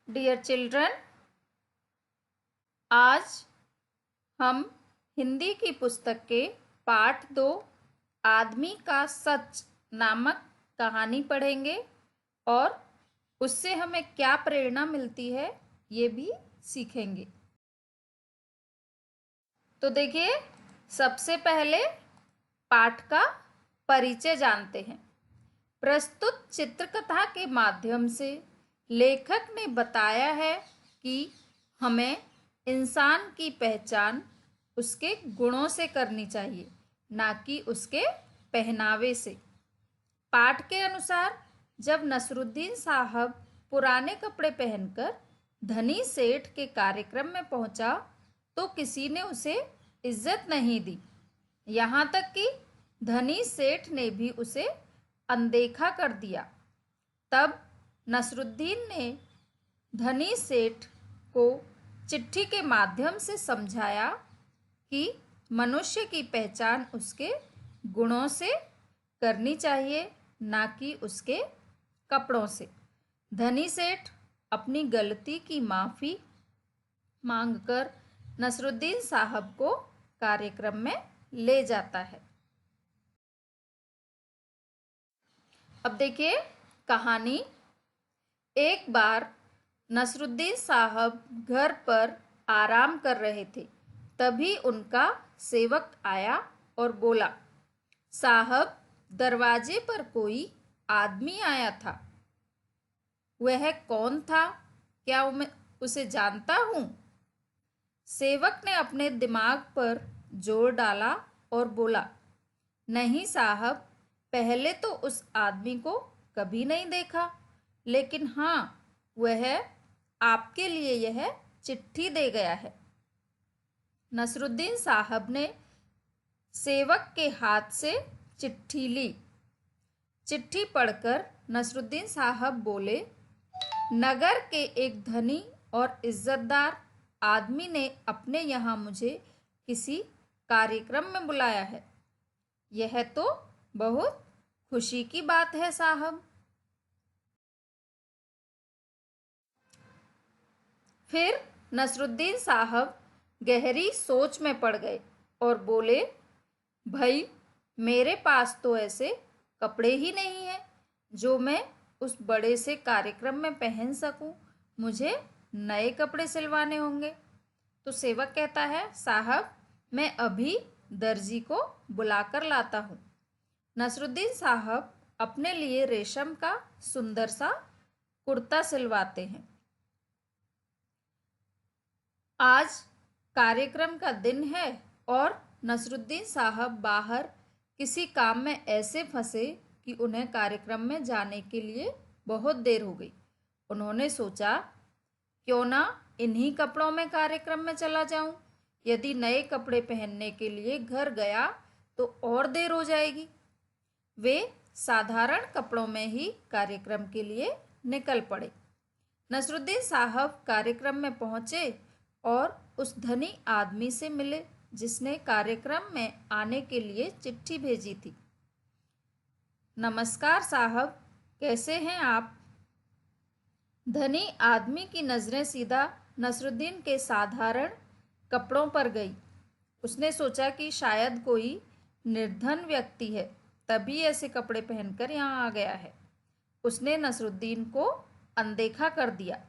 Dear children, आज हम हिंदी की पुस्तक के पाठ 2 आदमी का सच नामक कहानी पढ़ेंगे और उससे हमें क्या प्रेरणा मिलती है ये भी सीखेंगे। तो देखिए, सबसे पहले पाठ का परिचय जानते हैं। प्रस्तुत चित्रकथा के माध्यम से लेखक ने बताया है कि हमें इंसान की पहचान उसके गुणों से करनी चाहिए, ना कि उसके पहनावे से। पाठ के अनुसार जब नसरुद्दीन साहब पुराने कपड़े पहनकर धनी सेठ के कार्यक्रम में पहुंचा तो किसी ने उसे इज्जत नहीं दी। यहाँ तक कि धनी सेठ ने भी उसे अनदेखा कर दिया। तब नसरुद्दीन ने धनी सेठ को चिट्ठी के माध्यम से समझाया कि मनुष्य की पहचान उसके गुणों से करनी चाहिए, ना कि उसके कपड़ों से। धनी सेठ अपनी गलती की माफ़ी मांगकर नसरुद्दीन साहब को कार्यक्रम में ले जाता है। अब देखिए कहानी। एक बार नसरुद्दीन साहब घर पर आराम कर रहे थे, तभी उनका सेवक आया और बोला, साहब, दरवाजे पर कोई आदमी आया था। वह कौन था? क्या मैं उसे जानता हूँ? सेवक ने अपने दिमाग पर जोर डाला और बोला, नहीं साहब, पहले तो उस आदमी को कभी नहीं देखा, लेकिन हाँ, वह आपके लिए यह चिट्ठी दे गया है। नसरुद्दीन साहब ने सेवक के हाथ से चिट्ठी ली। चिट्ठी पढ़कर नसरुद्दीन साहब बोले, नगर के एक धनी और इज्जतदार आदमी ने अपने यहाँ मुझे किसी कार्यक्रम में बुलाया है। यह तो बहुत खुशी की बात है साहब। फिर नसरुद्दीन साहब गहरी सोच में पड़ गए और बोले, भाई, मेरे पास तो ऐसे कपड़े ही नहीं हैं जो मैं उस बड़े से कार्यक्रम में पहन सकूं। मुझे नए कपड़े सिलवाने होंगे। तो सेवक कहता है, साहब, मैं अभी दर्जी को बुलाकर लाता हूँ। नसरुद्दीन साहब अपने लिए रेशम का सुंदर सा कुर्ता सिलवाते हैं। आज कार्यक्रम का दिन है और नसरुद्दीन साहब बाहर किसी काम में ऐसे फंसे कि उन्हें कार्यक्रम में जाने के लिए बहुत देर हो गई। उन्होंने सोचा, क्यों ना इन्हीं कपड़ों में कार्यक्रम में चला जाऊं। यदि नए कपड़े पहनने के लिए घर गया तो और देर हो जाएगी। वे साधारण कपड़ों में ही कार्यक्रम के लिए निकल पड़े। नसरुद्दीन साहब कार्यक्रम में पहुंचे और उस धनी आदमी से मिले जिसने कार्यक्रम में आने के लिए चिट्ठी भेजी थी। नमस्कार साहब, कैसे हैं आप? धनी आदमी की नज़रें सीधा नसरुद्दीन के साधारण कपड़ों पर गई। उसने सोचा कि शायद कोई निर्धन व्यक्ति है, तभी ऐसे कपड़े पहनकर यहाँ आ गया है। उसने नसरुद्दीन को अनदेखा कर दिया।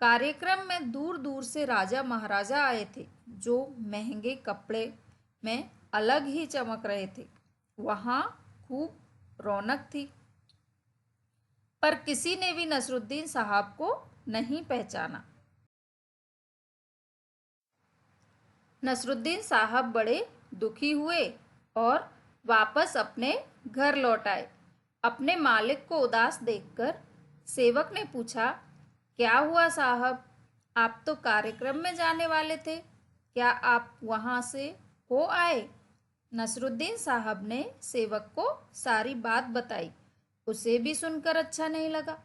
कार्यक्रम में दूर दूर से राजा महाराजा आए थे, जो महंगे कपड़े में अलग ही चमक रहे थे। वहाँ खूब रौनक थी, पर किसी ने भी नसरुद्दीन साहब को नहीं पहचाना। नसरुद्दीन साहब बड़े दुखी हुए और वापस अपने घर लौट आए। अपने मालिक को उदास देखकर सेवक ने पूछा, क्या हुआ साहब? आप तो कार्यक्रम में जाने वाले थे, क्या आप वहाँ से हो आए? नसरुद्दीन साहब ने सेवक को सारी बात बताई। उसे भी सुनकर अच्छा नहीं लगा।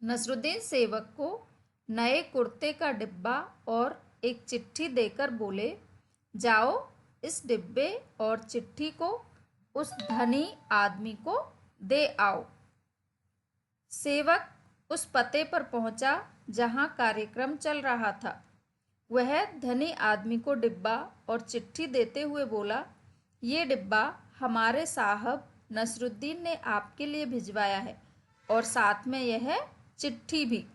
नसरुद्दीन सेवक को नए कुर्ते का डिब्बा और एक चिट्ठी देकर बोले, जाओ इस डिब्बे और चिट्ठी को उस धनी आदमी को दे आओ। सेवक उस पते पर पहुंचा जहां कार्यक्रम चल रहा था। वह धनी आदमी को डिब्बा और चिट्ठी देते हुए बोला, ये डिब्बा हमारे साहब नसरुद्दीन ने आपके लिए भिजवाया है और साथ में यह चिट्ठी भी।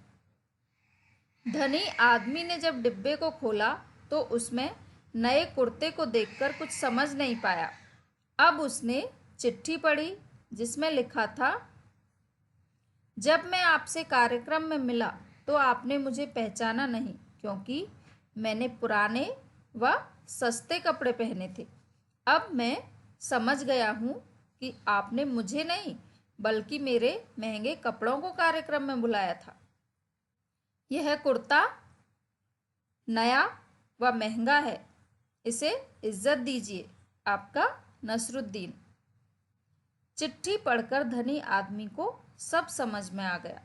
धनी आदमी ने जब डिब्बे को खोला तो उसमें नए कुर्ते को देखकर कुछ समझ नहीं पाया। अब उसने चिट्ठी पढ़ी जिसमें लिखा था, जब मैं आपसे कार्यक्रम में मिला तो आपने मुझे पहचाना नहीं, क्योंकि मैंने पुराने व सस्ते कपड़े पहने थे। अब मैं समझ गया हूँ कि आपने मुझे नहीं बल्कि मेरे महंगे कपड़ों को कार्यक्रम में बुलाया था। यह कुर्ता नया व महंगा है, इसे इज्जत दीजिए। आपका नसरुद्दीन। चिट्ठी पढ़कर धनी आदमी को सब समझ में आ गया।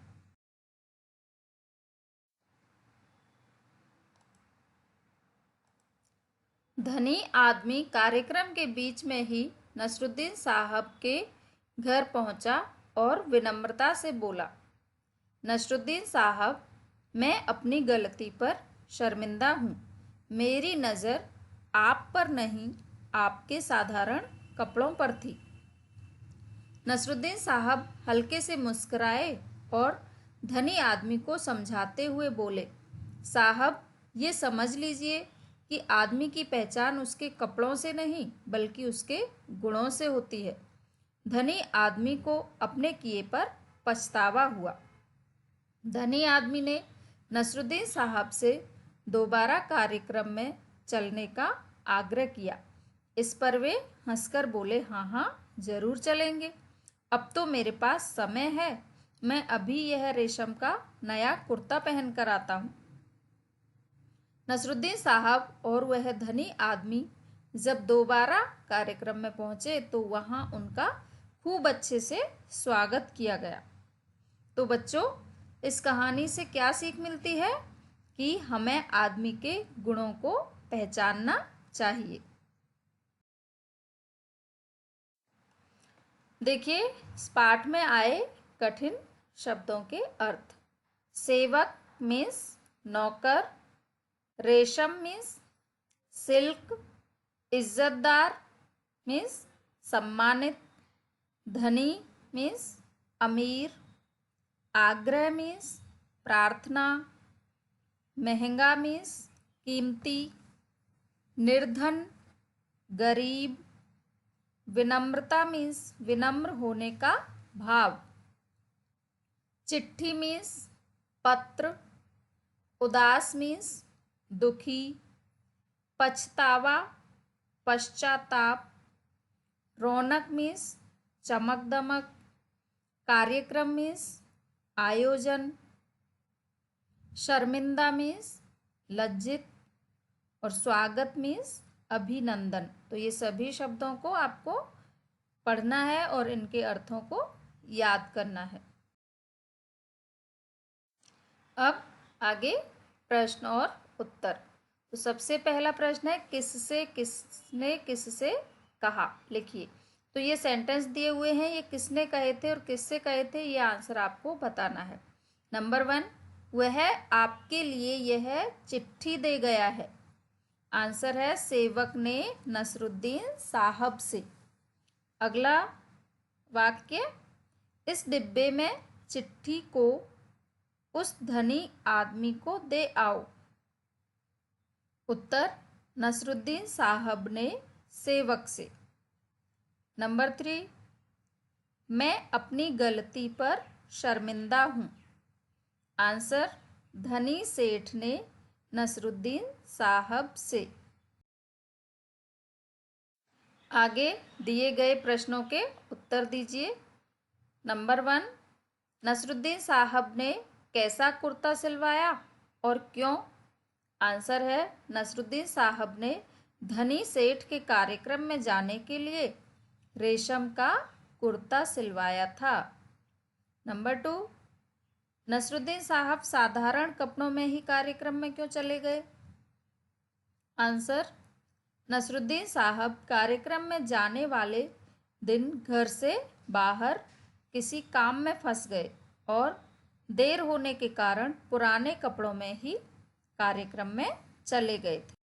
धनी आदमी कार्यक्रम के बीच में ही नसरुद्दीन साहब के घर पहुंचा और विनम्रता से बोला, नसरुद्दीन साहब, मैं अपनी गलती पर शर्मिंदा हूँ। मेरी नज़र आप पर नहीं, आपके साधारण कपड़ों पर थी। नसरुद्दीन साहब हल्के से मुस्कुराए और धनी आदमी को समझाते हुए बोले, साहब, ये समझ लीजिए कि आदमी की पहचान उसके कपड़ों से नहीं बल्कि उसके गुणों से होती है। धनी आदमी को अपने किए पर पछतावा हुआ। धनी आदमी ने नसरुद्दीन साहब से दोबारा कार्यक्रम में चलने का आग्रह किया। इस पर वे हंसकर बोले, हाँ हाँ, जरूर चलेंगे। अब तो मेरे पास समय है, मैं अभी यह रेशम का नया कुर्ता पहन कर आता हूँ। नसरुद्दीन साहब और वह धनी आदमी जब दोबारा कार्यक्रम में पहुंचे तो वहां उनका खूब अच्छे से स्वागत किया गया। तो बच्चों, इस कहानी से क्या सीख मिलती है कि हमें आदमी के गुणों को पहचानना चाहिए। देखिए, इस पाठ में आए कठिन शब्दों के अर्थ। सेवक मीन्स नौकर, रेशम मीन्स सिल्क, इज्जतदार मीन्स सम्मानित, धनी मीन्स अमीर, आग्रह मीन्स प्रार्थना, महंगा मीन्स कीमती, निर्धन गरीब, विनम्रता मीन्स विनम्र होने का भाव, चिट्ठी मीन्स पत्र, उदास मीन्स दुखी, पछतावा पश्चाताप, रौनक मीन्स चमक दमक, कार्यक्रम मीन्स आयोजन, शर्मिंदा मीन्स लज्जित और स्वागत मीन्स अभिनंदन। तो ये सभी शब्दों को आपको पढ़ना है और इनके अर्थों को याद करना है। अब आगे प्रश्न और उत्तर। तो सबसे पहला प्रश्न है, किससे किसने किससे कहा। लिखिए। तो ये सेंटेंस दिए हुए हैं, ये किसने कहे थे और किससे कहे थे, ये आंसर आपको बताना है। नंबर 1, वह आपके लिए यह चिट्ठी दे गया है। आंसर है सेवक ने नसरुद्दीन साहब से। अगला वाक्य, इस डिब्बे में चिट्ठी को उस धनी आदमी को दे आओ। उत्तर, नसरुद्दीन साहब ने सेवक से। नंबर 3, मैं अपनी गलती पर शर्मिंदा हूँ। आंसर, धनी सेठ ने नसरुद्दीन साहब से। आगे दिए गए प्रश्नों के उत्तर दीजिए। नंबर 1, नसरुद्दीन साहब ने कैसा कुर्ता सिलवाया और क्यों। आंसर है, नसरुद्दीन साहब ने धनी सेठ के कार्यक्रम में जाने के लिए रेशम का कुर्ता सिलवाया था। नंबर 2, नसरुद्दीन साहब साधारण कपड़ों में ही कार्यक्रम में क्यों चले गए। आंसर, नसरुद्दीन साहब कार्यक्रम में जाने वाले दिन घर से बाहर किसी काम में फंस गए और देर होने के कारण पुराने कपड़ों में ही कार्यक्रम में चले गए थे।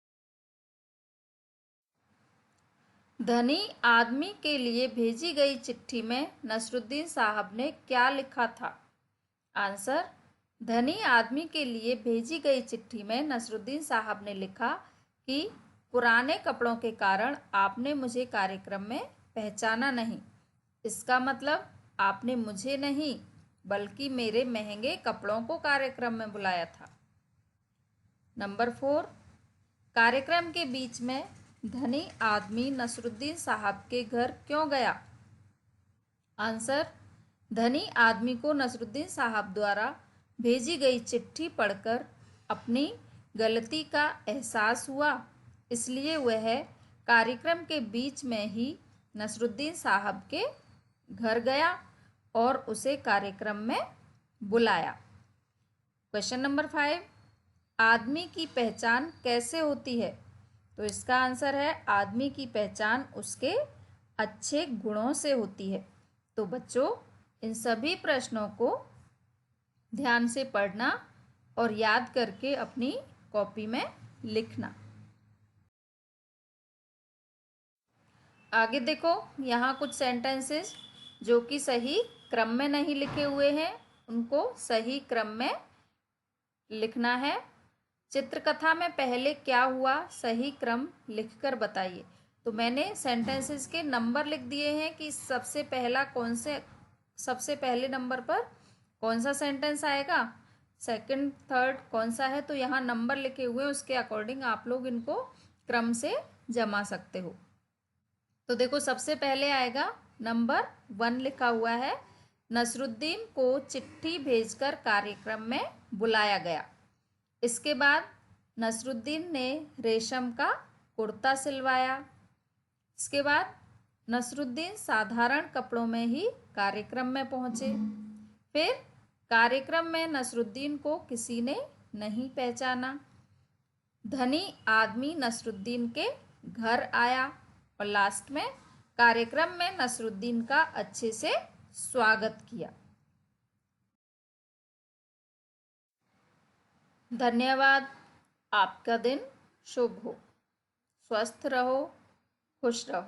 धनी आदमी के लिए भेजी गई चिट्ठी में नसरुद्दीन साहब ने क्या लिखा था? आंसर, धनी आदमी के लिए भेजी गई चिट्ठी में नसरुद्दीन साहब ने लिखा कि पुराने कपड़ों के कारण आपने मुझे कार्यक्रम में पहचाना नहीं। इसका मतलब आपने मुझे नहीं बल्कि मेरे महंगे कपड़ों को कार्यक्रम में बुलाया था। नंबर 4, कार्यक्रम के बीच में धनी आदमी नसरुद्दीन साहब के घर क्यों गया? आंसर, धनी आदमी को नसरुद्दीन साहब द्वारा भेजी गई चिट्ठी पढ़कर अपनी गलती का एहसास हुआ, इसलिए वह कार्यक्रम के बीच में ही नसरुद्दीन साहब के घर गया और उसे कार्यक्रम में बुलाया। क्वेश्चन नंबर 5, आदमी की पहचान कैसे होती है? तो इसका आंसर है आदमी की पहचान उसके अच्छे गुणों से होती है। तो बच्चों, इन सभी प्रश्नों को ध्यान से पढ़ना और याद करके अपनी कॉपी में लिखना। आगे देखो, यहाँ कुछ सेंटेंसेस जो कि सही क्रम में नहीं लिखे हुए हैं, उनको सही क्रम में लिखना है। चित्रकथा में पहले क्या हुआ, सही क्रम लिखकर बताइए। तो मैंने सेंटेंसेस के नंबर लिख दिए हैं कि सबसे पहले नंबर पर कौन सा सेंटेंस आएगा, सेकंड थर्ड कौन सा है। तो यहाँ नंबर लिखे हुए हैं, उसके अकॉर्डिंग आप लोग इनको क्रम से जमा सकते हो। तो देखो, सबसे पहले आएगा नंबर 1 लिखा हुआ है, नसरुद्दीन को चिट्ठी भेजकर कार्यक्रम में बुलाया गया। इसके बाद नसरुद्दीन ने रेशम का कुर्ता सिलवाया। इसके बाद नसरुद्दीन साधारण कपड़ों में ही कार्यक्रम में पहुंचे। फिर कार्यक्रम में नसरुद्दीन को किसी ने नहीं पहचाना। धनी आदमी नसरुद्दीन के घर आया और लास्ट में कार्यक्रम में नसरुद्दीन का अच्छे से स्वागत किया। धन्यवाद। आपका दिन शुभ हो। स्वस्थ रहो, खुश रहो।